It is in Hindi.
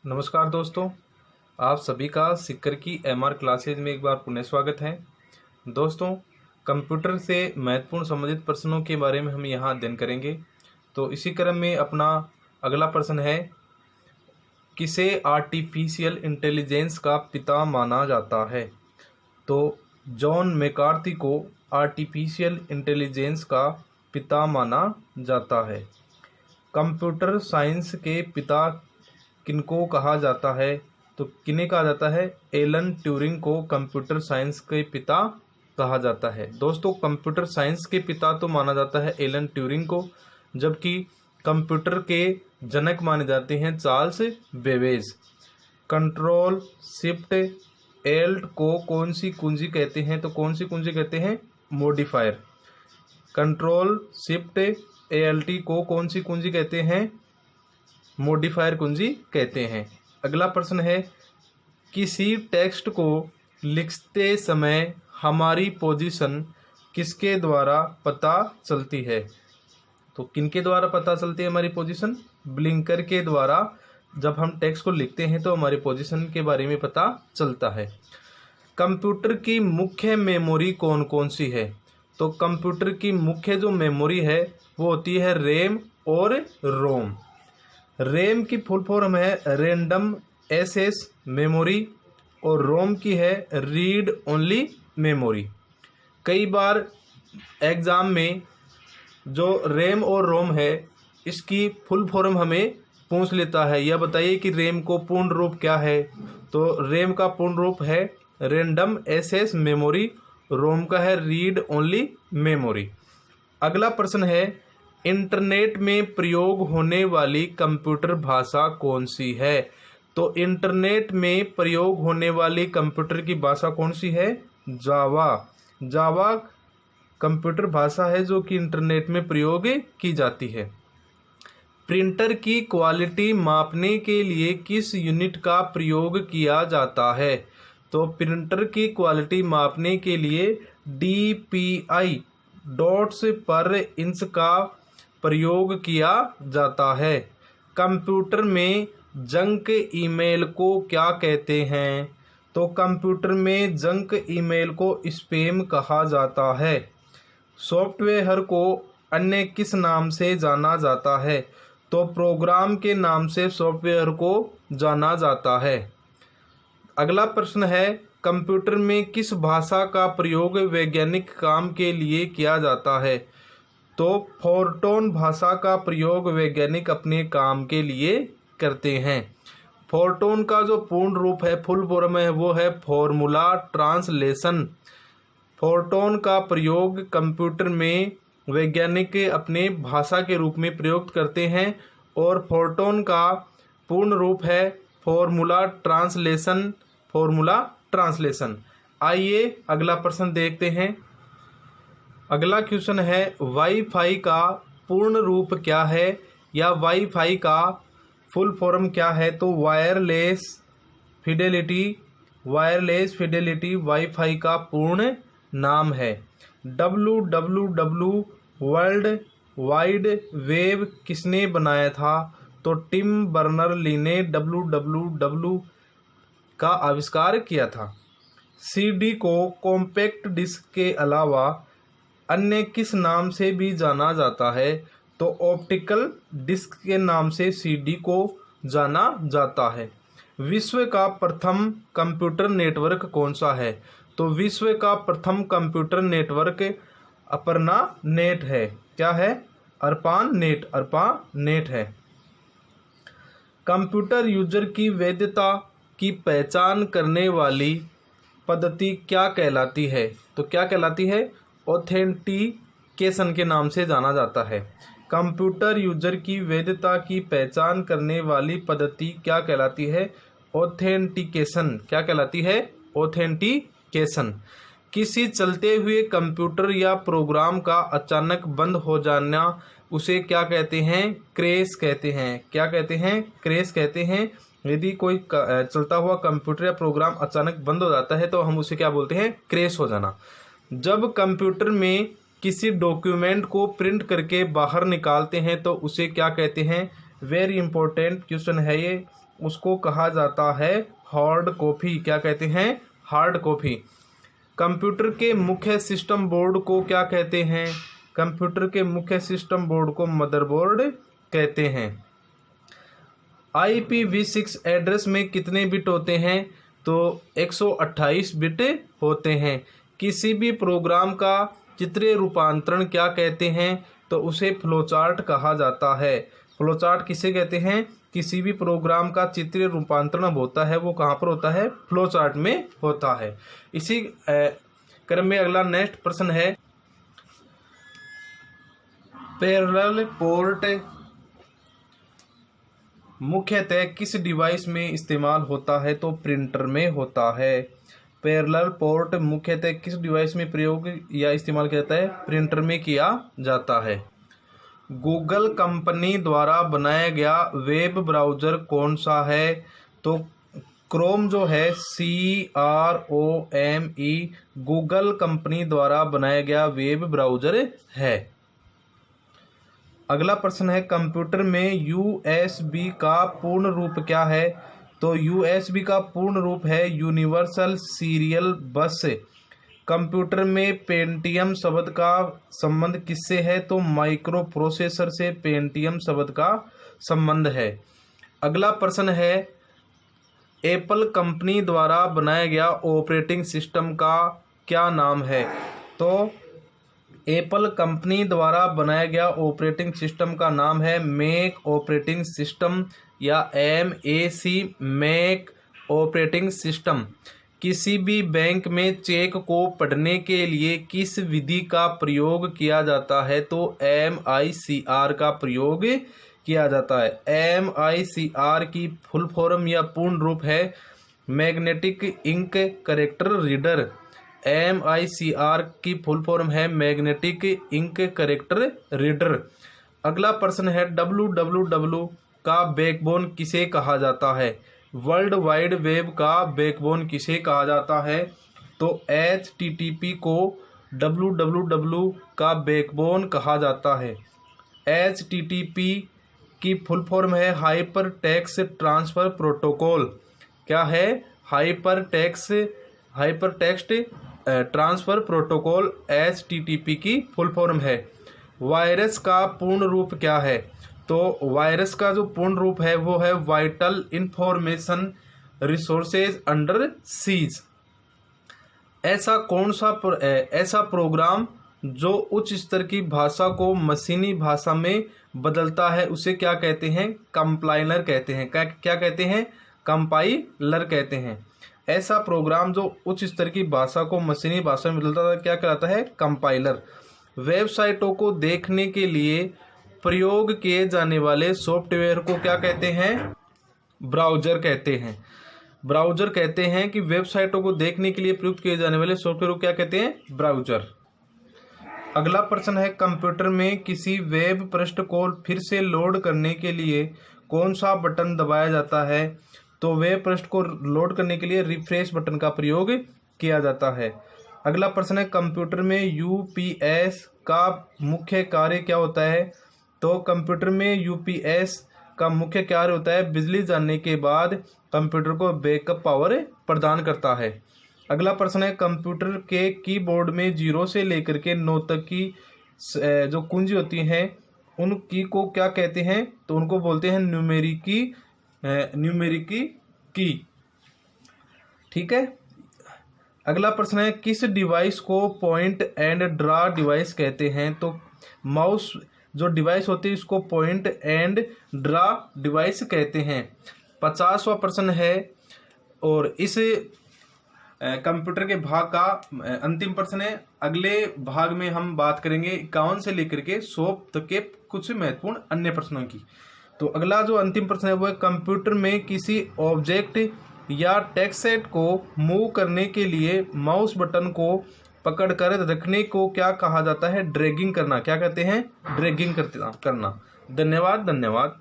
नमस्कार दोस्तों, आप सभी का सिक्कर की एमआर क्लासेज में एक बार पुनः स्वागत है। दोस्तों, कंप्यूटर से महत्वपूर्ण संबंधित प्रश्नों के बारे में हम यहाँ अध्ययन करेंगे। तो इसी क्रम में अपना अगला प्रश्न है, किसे आर्टिफिशियल इंटेलिजेंस का पिता माना जाता है? तो जॉन मैकार्थी को आर्टिफिशियल इंटेलिजेंस का पिता माना जाता है। कंप्यूटर साइंस के पिता किनको कहा जाता है? तो किन्हें कहा जाता है? एलन ट्यूरिंग को कंप्यूटर साइंस के पिता कहा जाता है। दोस्तों, कंप्यूटर साइंस के पिता तो माना जाता है एलन ट्यूरिंग को, जबकि कंप्यूटर के जनक माने जाते हैं Charles Babbage. Control shift Alt को कौन सी कुंजी कहते हैं? तो कौन सी कुंजी कहते हैं? मॉडिफायर। कंट्रोल शिफ्ट एल्टी को कौन सी कुंजी कहते हैं? मॉडिफायर कुंजी कहते हैं। अगला प्रश्न है, किसी टेक्स्ट को लिखते समय हमारी पोजीशन किसके द्वारा पता चलती है? तो किनके द्वारा पता चलती है हमारी पोजीशन? ब्लिंकर के द्वारा। जब हम टेक्स्ट को लिखते हैं तो हमारी पोजीशन के बारे में पता चलता है। कंप्यूटर की मुख्य मेमोरी कौन कौन सी है? तो कंप्यूटर की मुख्य जो मेमोरी है वो होती है रैम और रोम। रैम की फुल फॉर्म है रैंडम एक्सेस मेमोरी और रोम की है रीड ओनली मेमोरी। कई बार एग्ज़ाम में जो रैम और रोम है इसकी फुल फॉर्म हमें पूछ लेता है, यह बताइए कि रैम को पूर्ण रूप क्या है? तो रैम का पूर्ण रूप है रैंडम एक्सेस मेमोरी, रोम का है रीड ओनली मेमोरी। अगला प्रश्न है, इंटरनेट में प्रयोग होने वाली कंप्यूटर भाषा कौन सी है? तो इंटरनेट में प्रयोग होने वाली कंप्यूटर की भाषा कौन सी है? जावा। जावा कंप्यूटर भाषा है जो कि इंटरनेट में प्रयोग की जाती है। प्रिंटर की क्वालिटी मापने के लिए किस यूनिट का प्रयोग किया जाता है? तो प्रिंटर की क्वालिटी मापने के लिए DPI डॉट्स पर इंच का प्रयोग किया जाता है। कंप्यूटर में जंक ईमेल को क्या कहते हैं? तो कंप्यूटर में जंक ईमेल को स्पैम कहा जाता है। सॉफ्टवेयर को अन्य किस नाम से जाना जाता है? तो प्रोग्राम के नाम से सॉफ्टवेयर को जाना जाता है। अगला प्रश्न है, कंप्यूटर में किस भाषा का प्रयोग वैज्ञानिक काम के लिए किया जाता है? तो फोर्ट्रॉन भाषा का प्रयोग वैज्ञानिक अपने काम के लिए करते हैं। फोर्ट्रॉन का जो पूर्ण रूप है, फुल फॉर्म है, वो है फॉर्मूला ट्रांसलेशन। फोर्ट्रॉन का प्रयोग कंप्यूटर में वैज्ञानिक अपने भाषा के रूप में प्रयोग करते हैं और फोर्ट्रॉन का पूर्ण रूप है फॉर्मूला ट्रांसलेशन। Formula translation. आइए अगला प्रश्न देखते हैं। अगला क्वेश्चन है, वाईफाई का पूर्ण रूप क्या है या वाईफाई का फुल फॉर्म क्या है? तो वायरलेस फिडेलिटी वाईफाई का पूर्ण नाम है। WWW वर्ल्ड वाइड वेब किसने बनाया था? तो टिम बर्नर-ली ने WWW का आविष्कार किया था। CD को कॉम्पैक्ट डिस्क के अलावा अन्य किस नाम से भी जाना जाता है? तो ऑप्टिकल डिस्क के नाम से CD को जाना जाता है। विश्व का प्रथम कंप्यूटर नेटवर्क कौन सा है? तो विश्व का प्रथम कंप्यूटर नेटवर्क अपर्णा नेट है। क्या है? अर्पानेट है। कंप्यूटर यूजर की वैधता की पहचान करने वाली पद्धति क्या कहलाती है? तो क्या कहलाती है? ऑथेंटिकेशन के नाम से जाना जाता है। कंप्यूटर यूजर की वैधता की पहचान करने वाली पद्धति क्या कहलाती है? ऑथेंटिकेशन। क्या कहलाती है? ऑथेंटिकेशन। किसी चलते हुए कंप्यूटर या प्रोग्राम का अचानक बंद हो जाना उसे क्या कहते हैं? क्रैश कहते हैं। क्या कहते हैं? क्रैश कहते हैं। यदि कोई चलता हुआ कंप्यूटर या प्रोग्राम अचानक बंद हो जाता है तो हम उसे क्या बोलते हैं? क्रैश हो जाना। जब कंप्यूटर में किसी डॉक्यूमेंट को प्रिंट करके बाहर निकालते हैं तो उसे क्या कहते हैं? वेरी इंपॉर्टेंट क्वेश्चन है ये। उसको कहा जाता है हार्ड कॉपी। क्या कहते हैं? Hard copy. कंप्यूटर के मुख्य सिस्टम बोर्ड को क्या कहते हैं? कंप्यूटर के मुख्य सिस्टम बोर्ड को मदरबोर्ड कहते हैं। IPv6 एड्रेस में कितने बिट होते हैं? तो 128 बिट होते हैं। किसी भी प्रोग्राम का चित्रीय रूपांतरण क्या कहते हैं? तो उसे फ्लोचार्ट कहा जाता है। फ्लोचार्ट किसे कहते हैं? किसी भी प्रोग्राम का चित्रीय रूपांतरण होता है वो कहाँ पर होता है? फ्लोचार्ट में होता है। इसी क्रम में अगला नेक्स्ट प्रश्न है, पैरेलल पोर्ट मुख्यतः किस डिवाइस में इस्तेमाल होता है? तो प्रिंटर में होता है। पैरेलल पोर्ट मुख्यतः किस डिवाइस में प्रयोग या इस्तेमाल किया जाता है? प्रिंटर में किया जाता है। गूगल कंपनी द्वारा बनाया गया वेब ब्राउज़र कौन सा है? तो क्रोम जो है, CROME, गूगल कंपनी द्वारा बनाया गया वेब ब्राउज़र है। अगला प्रश्न है, कंप्यूटर में USB का पूर्ण रूप क्या है? तो USB का पूर्ण रूप है यूनिवर्सल सीरियल बस। कंप्यूटर में पेंटियम शब्द का संबंध किससे है? तो माइक्रो प्रोसेसर से पेंटियम शब्द का संबंध है। अगला प्रश्न है, एप्पल कंपनी द्वारा बनाया गया ऑपरेटिंग सिस्टम का क्या नाम है? तो एप्पल कंपनी द्वारा बनाया गया ऑपरेटिंग सिस्टम का नाम है मैक ऑपरेटिंग सिस्टम या MAC, मैक ऑपरेटिंग सिस्टम। किसी भी बैंक में चेक को पढ़ने के लिए किस विधि का प्रयोग किया जाता है? तो MICR का प्रयोग किया जाता है। MICR की फुल फॉर्म या पूर्ण रूप है magnetic ink character reader. MICR की फुल फॉर्म है मैग्नेटिक इंक कैरेक्टर रीडर। अगला प्रश्न है, WWW का बैकबोन किसे कहा जाता है? वर्ल्ड वाइड वेब का बैकबोन किसे कहा जाता है? तो HTTP को WWW का बैकबोन कहा जाता है। HTTP की फुल फॉर्म है हाइपर टेक्स्ट ट्रांसफर प्रोटोकॉल। क्या है? Hyper text transfer protocol HTTP की फुल फॉर्म है। वायरस का पूर्ण रूप क्या है? तो वायरस का जो पूर्ण रूप है वो है vital information resources under seize. ऐसा प्रोग्राम जो उच्च स्तर की भाषा को मशीनी भाषा में बदलता है उसे क्या कहते हैं? कंपाइलर कहते हैं। क्या कहते हैं? कंपाइलर कहते हैं। ऐसा प्रोग्राम जो उच्च स्तर की भाषा को मशीनी भाषा में बदलता है क्या कहलाता है? कंपाइलर। वेबसाइटों को देखने के लिए प्रयोग किए जाने वाले सॉफ्टवेयर को क्या कहते हैं? ब्राउज़र कहते हैं। ब्राउज़र कहते हैं कि वेबसाइटों को देखने के लिए प्रयुक्त किए जाने वाले सॉफ्टवेयर को क्या कहते हैं? ब्राउज़र। अगला प्रश्न है, कंप्यूटर में किसी वेब पृष्ठ को फिर से लोड करने के लिए कौन सा बटन दबाया जाता है? तो वेब पृष्ठ को लोड करने के लिए रिफ्रेश बटन का प्रयोग किया जाता है। अगला प्रश्न है, कंप्यूटर में UPS का मुख्य कार्य क्या होता है? तो कंप्यूटर में UPS का मुख्य कार्य होता है बिजली जाने के बाद कंप्यूटर को बैकअप पावर प्रदान करता है। अगला प्रश्न है, कंप्यूटर के कीबोर्ड में 0 से लेकर के 9 तक की जो कुंजी होती हैं उन की को क्या कहते हैं? तो उनको बोलते हैं न्यूमेरिकी की। ठीक है। अगला प्रश्न है, किस डिवाइस को पॉइंट एंड ड्रा डिवाइस कहते हैं? तो माउस जो डिवाइस होती है इसको पॉइंट एंड ड्रा डिवाइस कहते हैं। 50वां प्रश्न है और इस कंप्यूटर के भाग का अंतिम प्रश्न है। अगले भाग में हम बात करेंगे 51 से लेकर के 100 तक के कुछ महत्वपूर्ण अन्य प्रश्नों की। तो अगला जो अंतिम प्रश्न है वो है, कंप्यूटर में किसी ऑब्जेक्ट या टेक्स्ट को मूव करने के लिए माउस बटन को पकड़कर रखने को क्या कहा जाता है? ड्रैगिंग करना। क्या कहते हैं? ड्रैगिंग करना। धन्यवाद।